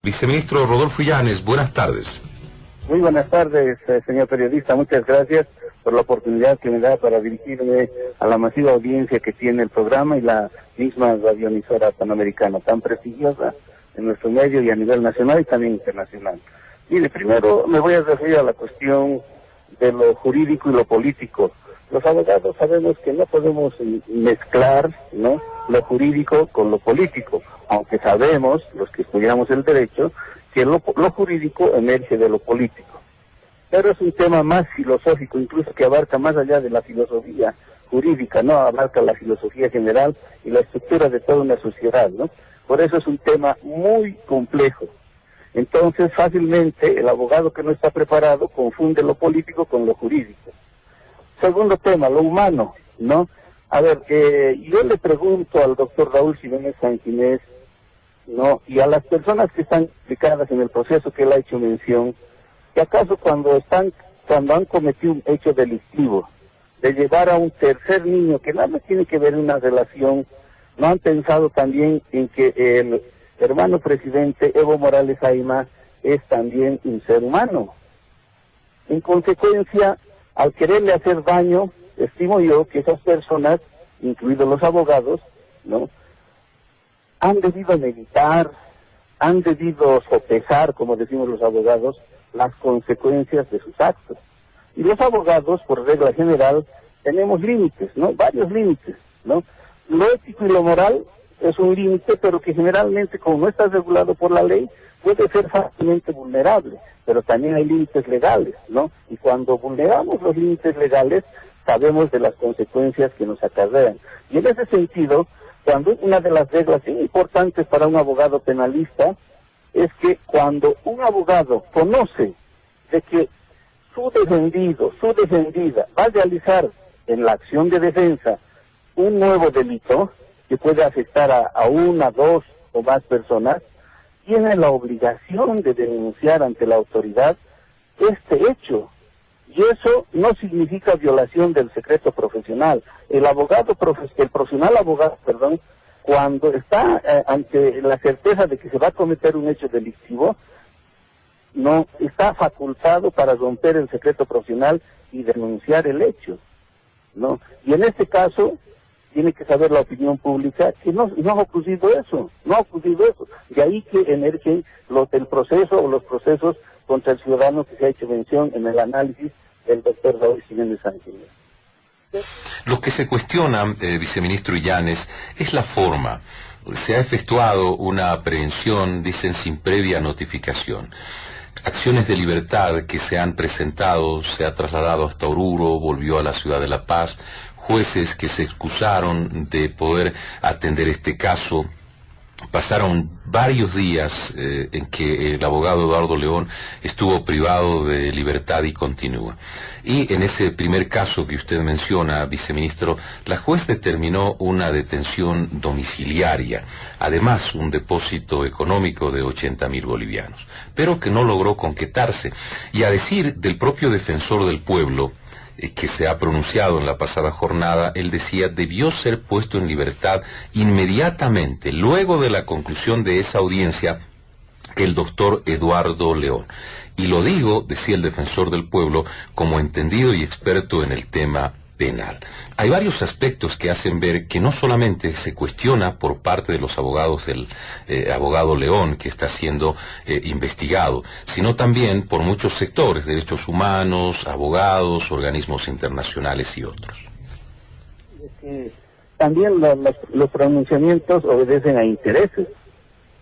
Viceministro Rodolfo Illanes, buenas tardes. Muy buenas tardes, señor periodista. Muchas gracias por la oportunidad que me da para dirigirme a la masiva audiencia que tiene el programa y la misma radioemisora panamericana, tan prestigiosa en nuestro medio y a nivel nacional y también internacional. Mire, primero me voy a referir a la cuestión de lo jurídico y lo político. Los abogados sabemos que no podemos mezclar, ¿no?, lo jurídico con lo político, aunque sabemos, los que estudiamos el derecho, que lo jurídico emerge de lo político. Pero es un tema más filosófico, incluso que abarca más allá de la filosofía jurídica, ¿no? Abarca la filosofía general y la estructura de toda una sociedad, ¿no? Por eso es un tema muy complejo. Entonces, fácilmente, el abogado que no está preparado confunde lo político con lo jurídico. Segundo tema, lo humano, ¿no? A ver, yo le pregunto al doctor Raúl Jiménez Sanquinés, ¿no?, y a las personas que están implicadas en el proceso que él ha hecho mención, que acaso cuando han cometido un hecho delictivo, de llevar a un tercer niño que nada tiene que ver en una relación, no han pensado también en que el hermano presidente Evo Morales Ayma es también un ser humano. En consecuencia, al quererle hacer daño, estimo yo que esas personas, incluidos los abogados, ¿no?, han debido meditar, han debido sopesar, como decimos los abogados, las consecuencias de sus actos. Y los abogados, por regla general, tenemos límites, ¿no? Varios límites, ¿no? Lo ético y lo moral es un límite, pero que generalmente, como no está regulado por la ley, puede ser fácilmente vulnerable, pero también hay límites legales, ¿no? Y cuando vulneramos los límites legales, sabemos de las consecuencias que nos acarrean. Y en ese sentido, cuando una de las reglas importantes para un abogado penalista es que cuando un abogado conoce de que su defendido, su defendida va a realizar en la acción de defensa un nuevo delito que puede afectar a una, dos o más personas, tiene la obligación de denunciar ante la autoridad este hecho. Y eso no significa violación del secreto profesional. El profesional abogado, cuando está ante la certeza de que se va a cometer un hecho delictivo, no está facultado para romper el secreto profesional y denunciar el hecho, ¿no? Y en este caso tiene que saber la opinión pública que no ha ocurrido eso, De ahí que emergen el proceso o los procesos contra el ciudadano que se ha hecho mención en el análisis del doctor Raúl Jiménez Sanquinés. Lo que se cuestiona, viceministro Illanes, es la forma. Se ha efectuado una aprehensión, dicen, sin previa notificación. Acciones de libertad que se han presentado, se ha trasladado hasta Oruro, volvió a la ciudad de La Paz, jueces que se excusaron de poder atender este caso. Pasaron varios días en que el abogado Eduardo León estuvo privado de libertad y continúa. Y en ese primer caso que usted menciona, viceministro, la juez determinó una detención domiciliaria, además un depósito económico de 80.000 bolivianos, pero que no logró concretarse. Y a decir del propio defensor del pueblo, que se ha pronunciado en la pasada jornada, él decía, debió ser puesto en libertad inmediatamente, luego de la conclusión de esa audiencia, el doctor Eduardo León. Y lo digo, decía el defensor del pueblo, como entendido y experto en el tema penal. Hay varios aspectos que hacen ver que no solamente se cuestiona por parte de los abogados del abogado León, que está siendo investigado, sino también por muchos sectores, derechos humanos, abogados, organismos internacionales y otros. También los pronunciamientos obedecen a intereses,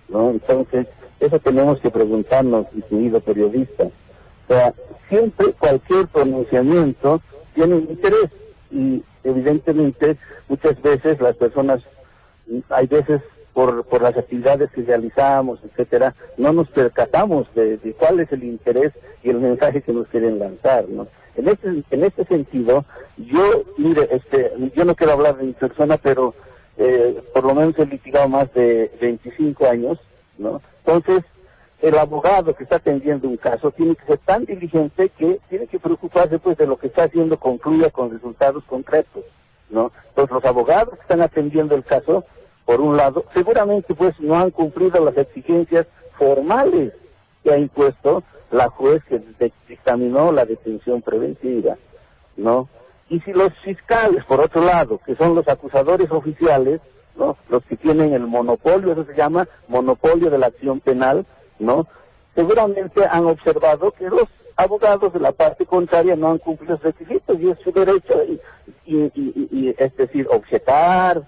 ¿no? Entonces, eso tenemos que preguntarnos, distinguido periodista. O sea, siempre cualquier pronunciamiento tiene un interés. Y evidentemente muchas veces las personas, hay veces por las actividades que realizamos, etcétera, no nos percatamos de cuál es el interés y el mensaje que nos quieren lanzar, ¿no? En este sentido, yo no quiero hablar de mi persona, pero por lo menos he litigado más de 25 años, ¿no? Entonces, el abogado que está atendiendo un caso tiene que ser tan diligente que tiene que preocuparse pues de lo que está haciendo concluya con resultados concretos, ¿no? Entonces los abogados que están atendiendo el caso, por un lado, seguramente pues no han cumplido las exigencias formales que ha impuesto la juez que dictaminó la detención preventiva, ¿no? Y si los fiscales, por otro lado, que son los acusadores oficiales, ¿no?, los que tienen el monopolio, eso se llama monopolio de la acción penal, ¿no?, seguramente han observado que los abogados de la parte contraria no han cumplido los requisitos, y es su derecho, es decir, objetar,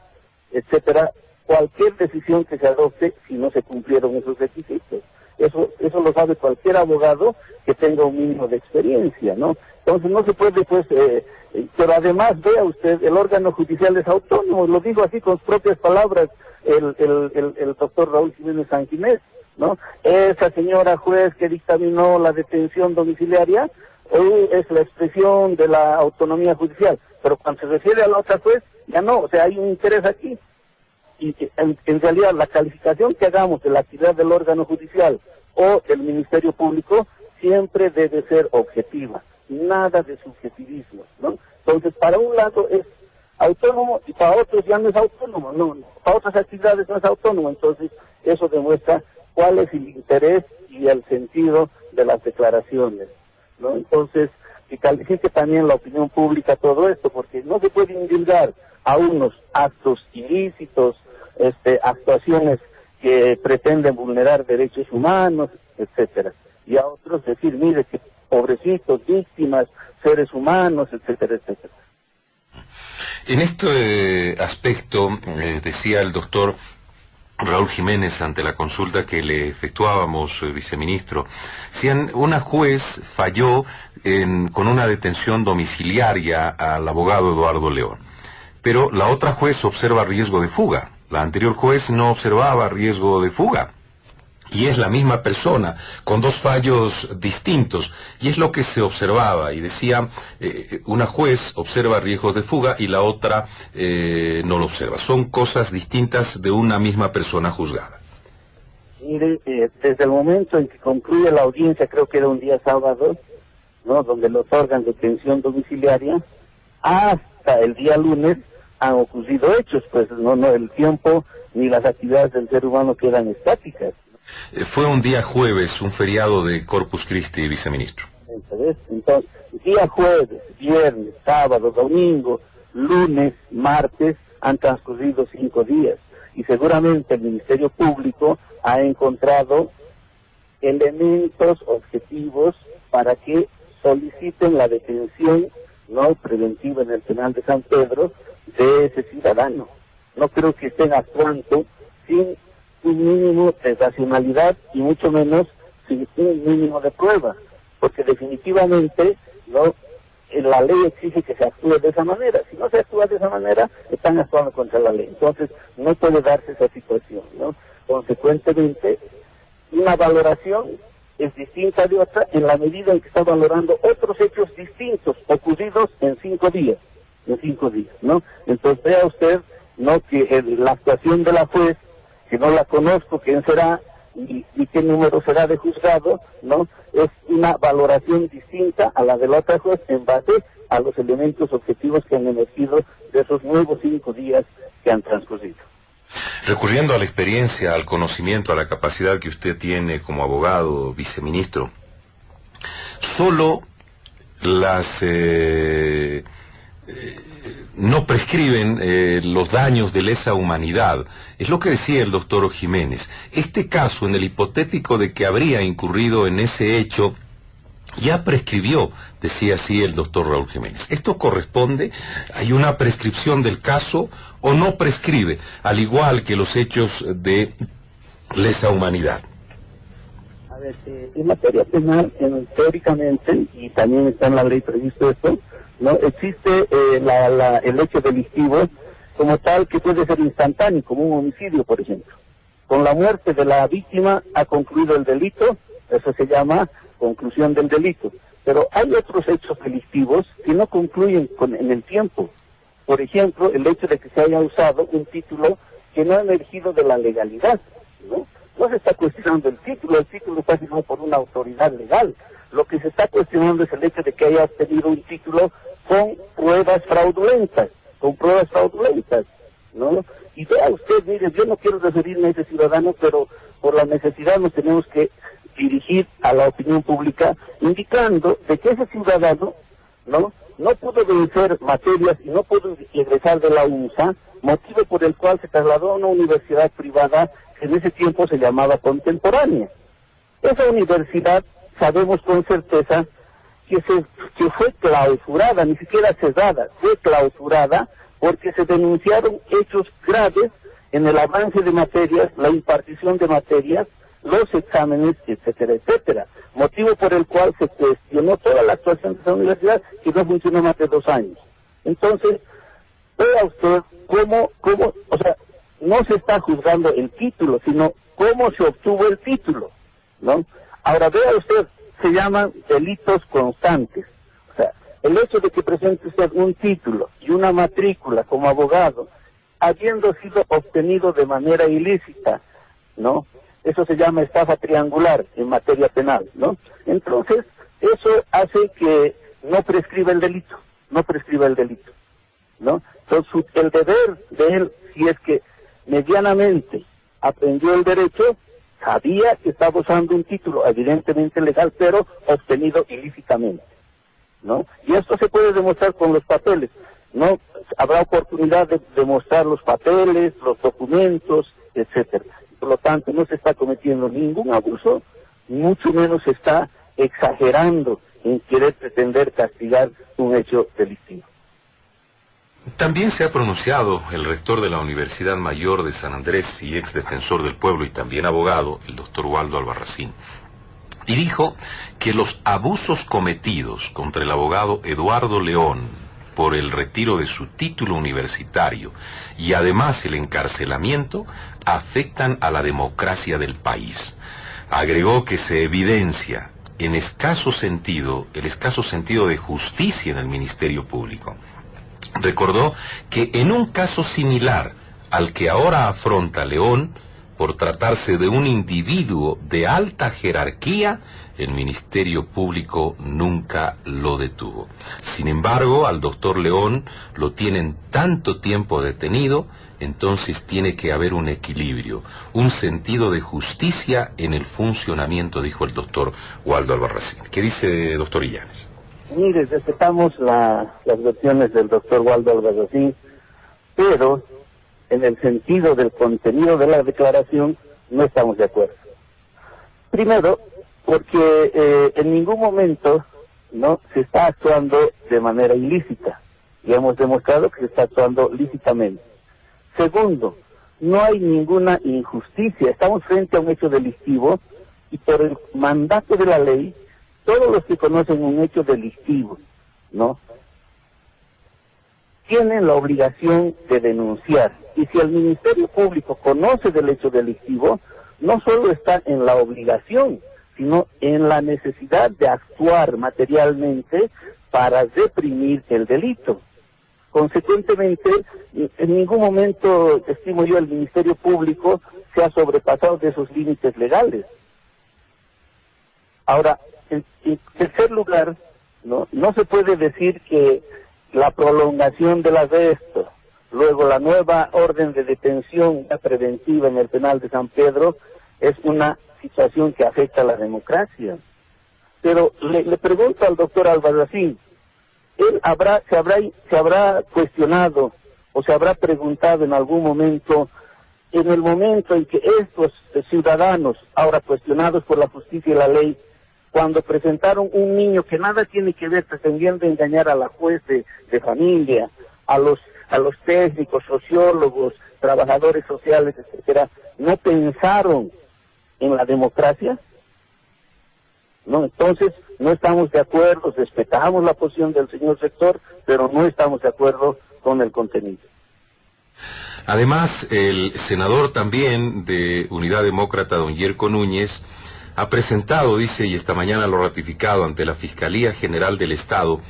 etcétera, cualquier decisión que se adopte si no se cumplieron esos requisitos. Eso lo sabe cualquier abogado que tenga un mínimo de experiencia, ¿no? Entonces no se puede, pues, pero además, vea usted, el órgano judicial es autónomo, lo digo así con sus propias palabras, el doctor Raúl Jiménez Sanguinés, ¿no? Esa señora juez que dictaminó la detención domiciliaria es la expresión de la autonomía judicial, pero cuando se refiere a la otra juez, ya no, o sea, hay un interés aquí. Y en realidad la calificación que hagamos de la actividad del órgano judicial o del Ministerio Público siempre debe ser objetiva, nada de subjetivismo, ¿no? Entonces, para un lado es autónomo y para otros ya no es autónomo, no, para otras actividades no es autónomo. Entonces eso demuestra cuál es el interés y el sentido de las declaraciones, ¿no? Entonces, que califique también la opinión pública todo esto, porque no se puede indulgar a unos actos ilícitos, actuaciones que pretenden vulnerar derechos humanos, etcétera, y a otros decir, mire, que pobrecitos, víctimas, seres humanos, etcétera, etcétera. En este aspecto, decía el doctor Raúl Jiménez ante la consulta que le efectuábamos, viceministro, si una juez falló con una detención domiciliaria al abogado Eduardo León, pero la otra juez observa riesgo de fuga. La anterior juez no observaba riesgo de fuga. Y es la misma persona, con dos fallos distintos. Y es lo que se observaba. Y decía, una juez observa riesgos de fuga y la otra no lo observa. Son cosas distintas de una misma persona juzgada. Mire, desde el momento en que concluye la audiencia, creo que era un día sábado, ¿no?, donde le otorgan detención domiciliaria, hasta el día lunes han ocurrido hechos, pues no el tiempo ni las actividades del ser humano quedan estáticas. Fue un día jueves, un feriado de Corpus Christi, viceministro. Entonces, día jueves, viernes, sábado, domingo, lunes, martes, han transcurrido 5 días. Y seguramente el Ministerio Público ha encontrado elementos objetivos para que soliciten la detención, ¿no?, preventiva en el penal de San Pedro de ese ciudadano. No creo que estén actuando sin un mínimo de racionalidad y mucho menos sin un mínimo de prueba, porque definitivamente, ¿no?, la ley exige que se actúe de esa manera. Si no se actúa de esa manera, están actuando contra la ley. Entonces no puede darse esa situación, ¿no? Consecuentemente, una valoración es distinta de otra en la medida en que está valorando otros hechos distintos ocurridos en 5 días, ¿no? Entonces vea usted, ¿no?, que la actuación de la juez, que no la conozco, quién será y qué número será de juzgado, ¿no?, es una valoración distinta a la de la otra juez en base a los elementos objetivos que han emergido de esos nuevos 5 días que han transcurrido. Recurriendo a la experiencia, al conocimiento, a la capacidad que usted tiene como abogado, viceministro, solo las no prescriben los daños de lesa humanidad. Es lo que decía el doctor Jiménez. Este caso, en el hipotético de que habría incurrido en ese hecho, ya prescribió, decía así el doctor Raúl Jiménez. ¿Esto corresponde? ¿Hay una prescripción del caso o no prescribe, al igual que los hechos de lesa humanidad? A ver, en materia penal, teóricamente, y también está en la ley previsto esto, ¿no?, existe el hecho delictivo como tal que puede ser instantáneo, como un homicidio, por ejemplo. Con la muerte de la víctima ha concluido el delito, eso se llama conclusión del delito. Pero hay otros hechos delictivos que no concluyen en el tiempo. Por ejemplo, el hecho de que se haya usado un título que no ha emergido de la legalidad, ¿no? No se está cuestionando el título está firmado por una autoridad legal. Lo que se está cuestionando es el hecho de que haya obtenido un título con pruebas fraudulentas, ¿no? Y vea usted, mire, yo no quiero referirme a ese ciudadano, pero por la necesidad nos tenemos que dirigir a la opinión pública, indicando de que ese ciudadano no pudo vencer materias y no pudo egresar de la UNSA, motivo por el cual se trasladó a una universidad privada que en ese tiempo se llamaba Contemporánea. Esa universidad, sabemos con certeza, que fue clausurada, ni siquiera cerrada, fue clausurada porque se denunciaron hechos graves en el avance de materias, la impartición de materias, los exámenes, etcétera, etcétera. Motivo por el cual se cuestionó toda la actuación de esa universidad que no funcionó más de 2 años. Entonces, vea usted cómo, o sea, no se está juzgando el título, sino cómo se obtuvo el título, ¿no? Ahora, vea usted, se llaman delitos constantes. O sea, el hecho de que presente usted un título y una matrícula como abogado, habiendo sido obtenido de manera ilícita, ¿no? Eso se llama estafa triangular en materia penal, ¿no? Entonces, eso hace que no prescriba el delito, ¿no? Entonces, el deber de él, si es que medianamente aprendió el derecho, sabía que estaba usando un título evidentemente legal, pero obtenido ilícitamente, ¿no? Y esto se puede demostrar con los papeles, ¿no? Habrá oportunidad de demostrar los papeles, los documentos, etcétera. Por lo tanto, no se está cometiendo ningún abuso, mucho menos se está exagerando en querer pretender castigar un hecho delictivo. También se ha pronunciado el rector de la Universidad Mayor de San Andrés y ex defensor del pueblo y también abogado, el doctor Waldo Albarracín, y dijo que los abusos cometidos contra el abogado Eduardo León por el retiro de su título universitario y además el encarcelamiento afectan a la democracia del país. Agregó que se evidencia el escaso sentido de justicia en el Ministerio Público. Recordó que en un caso similar al que ahora afronta León, por tratarse de un individuo de alta jerarquía, el Ministerio Público nunca lo detuvo. Sin embargo, al doctor León lo tienen tanto tiempo detenido, entonces tiene que haber un equilibrio, un sentido de justicia en el funcionamiento, dijo el doctor Waldo Albarracín. ¿Qué dice, doctor Illanes? Mire, respetamos las versiones del doctor Waldo Albarracín, pero en el sentido del contenido de la declaración no estamos de acuerdo. Primero, porque en ningún momento no se está actuando de manera ilícita, y hemos demostrado que se está actuando lícitamente. Segundo, no hay ninguna injusticia, estamos frente a un hecho delictivo y por el mandato de la ley, todos los que conocen un hecho delictivo, ¿no?, tienen la obligación de denunciar. Y si el Ministerio Público conoce del hecho delictivo, no solo está en la obligación, sino en la necesidad de actuar materialmente para reprimir el delito. Consecuentemente, en ningún momento, estimo yo, el Ministerio Público se ha sobrepasado de esos límites legales. Ahora, en tercer lugar, no se puede decir que la prolongación del arresto, luego la nueva orden de detención preventiva en el penal de San Pedro, es una situación que afecta a la democracia. Pero le pregunto al doctor Albarracín, él se habrá cuestionado o se habrá preguntado en algún momento, en el momento en que estos ciudadanos, ahora cuestionados por la justicia y la ley, cuando presentaron un niño que nada tiene que ver, pretendiendo engañar a la juez de familia, a los técnicos, sociólogos, trabajadores sociales, etcétera, no pensaron en la democracia? No, entonces no estamos de acuerdo, respetamos la posición del señor rector, pero no estamos de acuerdo con el contenido. Además, el senador también de Unidad Demócrata, don Yerko Núñez, ha presentado, dice, y esta mañana lo ha ratificado ante la Fiscalía General del Estado,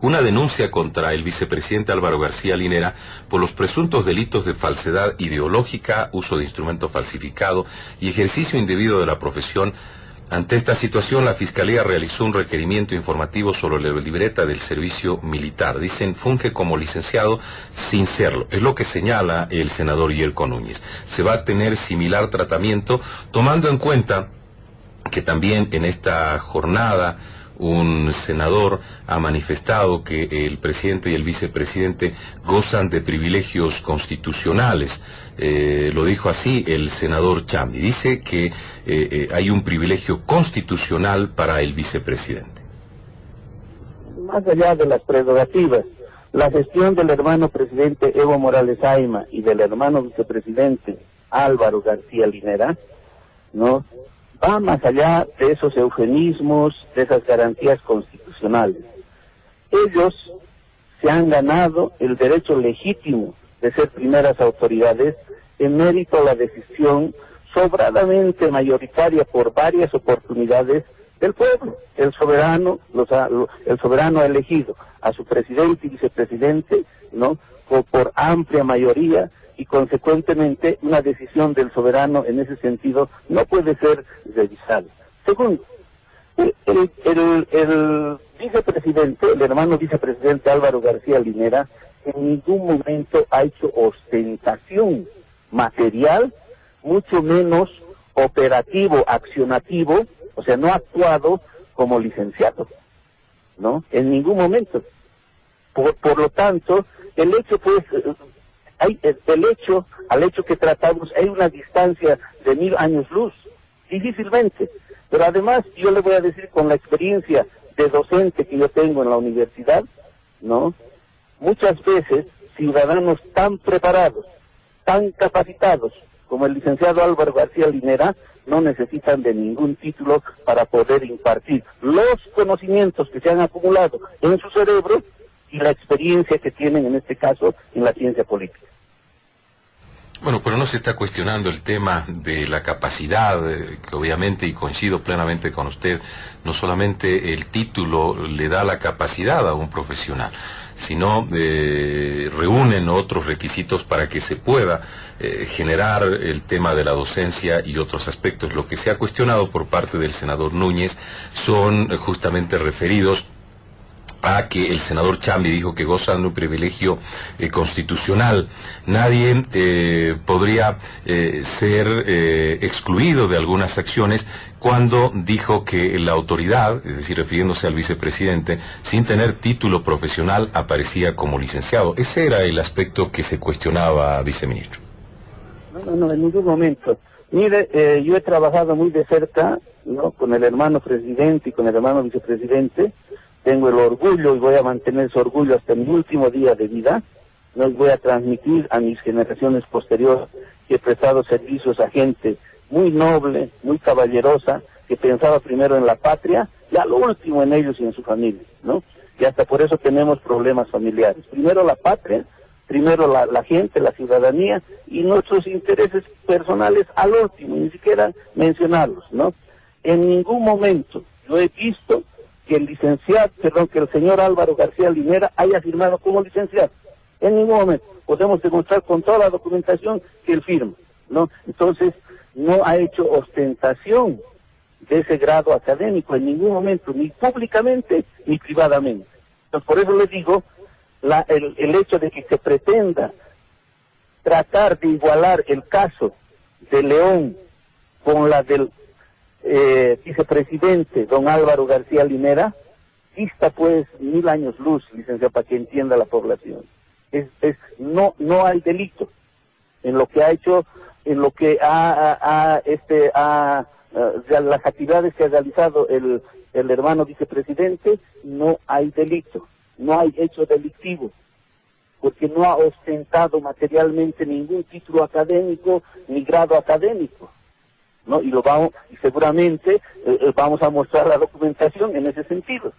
una denuncia contra el vicepresidente Álvaro García Linera por los presuntos delitos de falsedad ideológica, uso de instrumento falsificado y ejercicio indebido de la profesión Ante esta situación, la Fiscalía realizó un requerimiento informativo sobre la libreta del servicio militar. Dicen, funge como licenciado sin serlo. Es lo que señala el senador Yerko Núñez. Se va a tener similar tratamiento, tomando en cuenta que también en esta jornada un senador ha manifestado que el presidente y el vicepresidente gozan de privilegios constitucionales. Lo dijo así el senador Chambi. Dice que hay un privilegio constitucional para el vicepresidente. Más allá de las prerrogativas, la gestión del hermano presidente Evo Morales Ayma y del hermano vicepresidente Álvaro García Linera, ¿no?, va más allá de esos eufemismos, de esas garantías constitucionales. Ellos se han ganado el derecho legítimo de ser primeras autoridades en mérito a la decisión sobradamente mayoritaria por varias oportunidades del pueblo. El soberano ha elegido a su presidente y vicepresidente, ¿no?, por amplia mayoría, y consecuentemente una decisión del soberano en ese sentido no puede ser revisada. Segundo, el vicepresidente, el hermano vicepresidente Álvaro García Linera, en ningún momento ha hecho ostentación material, mucho menos operativo, accionativo, o sea, no ha actuado como licenciado, ¿no?, en ningún momento. Por lo tanto, el hecho, pues, al hecho que tratamos, hay una distancia de 1000 años luz, difícilmente. Pero además, yo le voy a decir, con la experiencia de docente que yo tengo en la universidad, ¿no?, muchas veces ciudadanos tan preparados, tan capacitados como el licenciado Álvaro García Linera no necesitan de ningún título para poder impartir los conocimientos que se han acumulado en su cerebro y la experiencia que tienen en este caso en la ciencia política. Bueno, pero no se está cuestionando el tema de la capacidad, que obviamente, y coincido plenamente con usted, no solamente el título le da la capacidad a un profesional, sino reúnen otros requisitos para que se pueda generar el tema de la docencia y otros aspectos. Lo que se ha cuestionado por parte del senador Núñez son justamente referidos a que el senador Chambi dijo que gozan de un privilegio constitucional. Nadie podría ser excluido de algunas acciones cuando dijo que la autoridad, es decir, refiriéndose al vicepresidente, sin tener título profesional aparecía como licenciado. Ese era el aspecto que se cuestionaba, viceministro. No, en ningún momento. Mire, yo he trabajado muy de cerca, ¿no?, con el hermano presidente y con el hermano vicepresidente. Tengo el orgullo y voy a mantener ese orgullo hasta mi último día de vida. No voy a transmitir a mis generaciones posteriores que he prestado servicios a gente muy noble, muy caballerosa, que pensaba primero en la patria y a lo último en ellos y en su familia, ¿no? Y hasta por eso tenemos problemas familiares. Primero la patria, primero la gente, la ciudadanía, y nuestros intereses personales al último, ni siquiera mencionarlos, ¿no? En ningún momento yo he visto que el señor Álvaro García Linera haya firmado como licenciado. En ningún momento. Podemos demostrar con toda la documentación que él firma, ¿no? Entonces, no ha hecho ostentación de ese grado académico en ningún momento, ni públicamente ni privadamente. Entonces, por eso les digo, el hecho de que se pretenda tratar de igualar el caso de León con la del vicepresidente don Álvaro García Linera, dista pues 1000 años luz, licenciado, para que entienda la población. No hay delito en lo que ha hecho, en lo que las actividades que ha realizado el hermano vicepresidente. No hay delito, no hay hecho delictivo, porque no ha ostentado materialmente ningún título académico ni grado académico, ¿no? Y seguramente vamos a mostrar la documentación en ese sentido,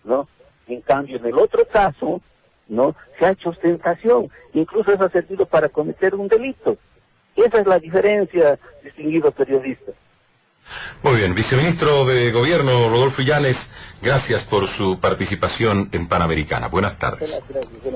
¿no? En cambio, en el otro caso, ¿no?, se ha hecho ostentación, incluso eso ha servido para cometer un delito. Esa es la diferencia, distinguido periodista. Muy bien, viceministro de Gobierno Rodolfo Illanes, gracias por su participación en Panamericana. Buenas tardes. Gracias.